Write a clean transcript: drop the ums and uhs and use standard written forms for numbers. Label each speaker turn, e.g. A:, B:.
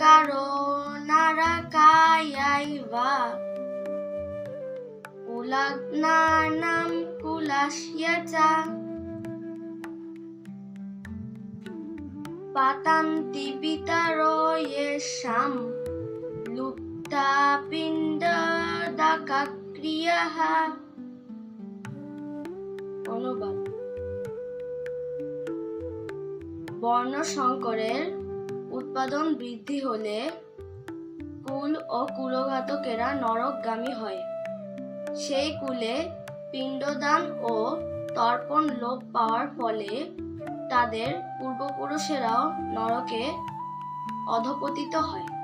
A: karonarakaiyaiva kulagnanam kulasyata patanti pitaro yesham lupta pindadakakriyaha। অনুবাদ। বর্ণ সংকরের উৎপাদন বৃদ্ধি হলে কুল ও কুলঘাতকেরা নরকগামী হয়। সেই কুলে পিণ্ডদান ও তর্পণ লোপ পাওয়ার ফলে তাদের পূর্বপুরুষেরাও নরকে অধঃপতিত হয়।